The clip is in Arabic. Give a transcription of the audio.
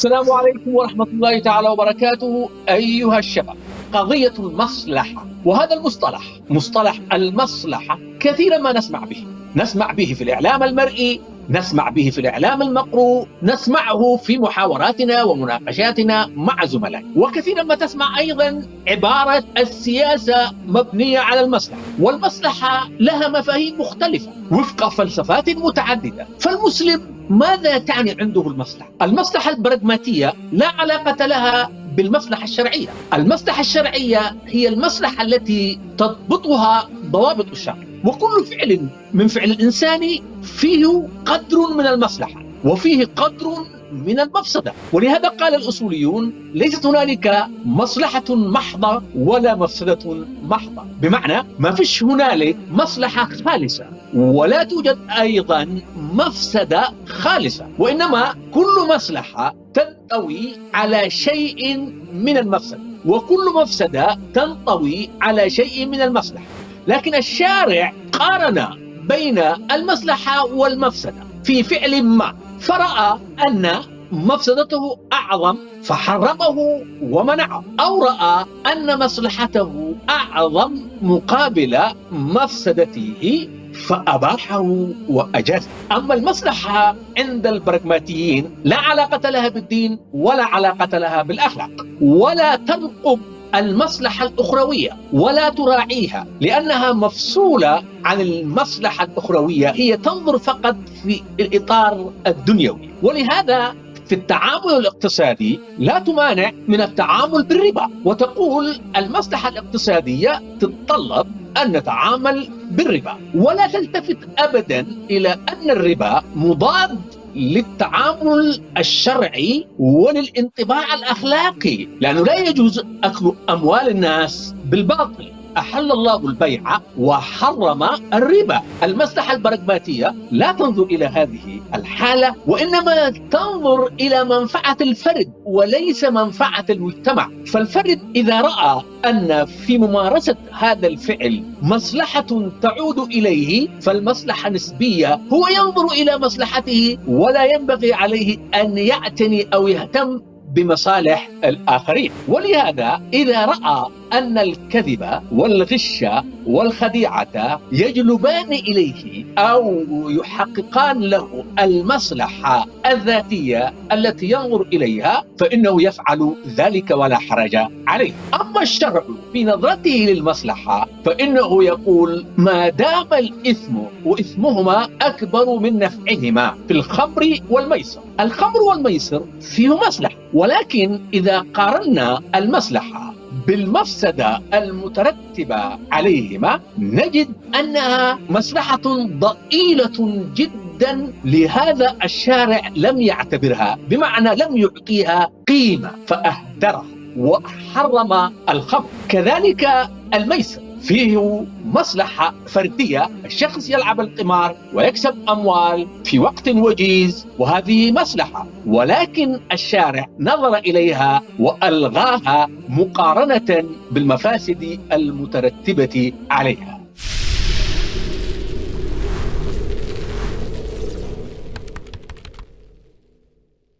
السلام عليكم ورحمة الله تعالى وبركاته أيها الشباب. قضية المصلحة، وهذا مصطلح المصلحة كثيرا ما نسمع به في الإعلام المرئي، نسمع به في الإعلام المقروء، نسمعه في محاوراتنا ومناقشاتنا مع زملائنا، وكثيرا ما تسمع أيضا عبارة السياسة مبنية على المصلحة، والمصلحة لها مفاهيم مختلفة وفق فلسفات متعددة. فالمسلم ماذا تعني عنده المصلحة؟ المصلحة البراغماتية لا علاقة لها بالمصلحة الشرعية. المصلحة الشرعية هي المصلحة التي تضبطها ضوابط الشرع، وكل فعل من فعل الإنسان فيه قدر من المصلحة وفيه قدر من المفسدة. ولهذا قال الأصوليون: ليست هنالك مصلحة محضة ولا مفسدة محضة، بمعنى ما فيش هنالك مصلحة خالصة ولا توجد أيضا مفسدة خالصة، وإنما كل مصلحة تنطوي على شيء من المفسدة، وكل مفسدة تنطوي على شيء من المصلحة. لكن الشارع قارن بين المصلحة والمفسدة في فعل ما، فرأى أن مفسدته أعظم فحرمه ومنعه، أو رأى أن مصلحته أعظم مقابل مفسدته فأباحه وأجازه. أما المصلحة عند البراغماتيين لا علاقة لها بالدين ولا علاقة لها بالأخلاق، ولا تنقب المصلحة الأخروية ولا تراعيها، لأنها مفصولة عن المصلحة الأخروية، هي تنظر فقط في الإطار الدنيوي. ولهذا في التعامل الاقتصادي لا تمانع من التعامل بالربا، وتقول المصلحة الاقتصادية تتطلب أن نتعامل بالربا، ولا تلتفت أبدا إلى أن الربا مضاد للتعامل الشرعي وللانطباع الأخلاقي، لأنه لا يجوز أكل أموال الناس بالباطل. أحل الله البيع وحرم الربا. المصلحة البراغماتية لا تنظر إلى هذه الحالة، وإنما تنظر إلى منفعة الفرد وليس منفعة المجتمع. فالفرد إذا رأى أن في ممارسة هذا الفعل مصلحة تعود إليه فالمصلحة نسبية، هو ينظر إلى مصلحته ولا ينبغي عليه أن يعتني أو يهتم بمصالح الآخرين. ولهذا إذا رأى أن الكذب والغش والخديعة يجلبان إليه أو يحققان له المصلحة الذاتية التي ينظر إليها فإنه يفعل ذلك ولا حرج عليه. أما الشرع في نظرته للمصلحة فإنه يقول: ما دام الإثم وإثمهما أكبر من نفعهما في الخمر والميسر. الخمر والميسر فيه مصلحة، ولكن إذا قارنا المصلحة بالمفسدة المترتبة عليهما نجد أنها مصلحة ضئيلة جدا، لهذا الشارع لم يعتبرها، بمعنى لم يعطيها قيمة فأهدرها وحرم الخمر. كذلك الميسر فيه مصلحة فردية، الشخص يلعب القمار ويكسب أموال في وقت وجيز، وهذه مصلحة، ولكن الشارع نظر إليها وألغاها مقارنة بالمفاسد المترتبة عليها.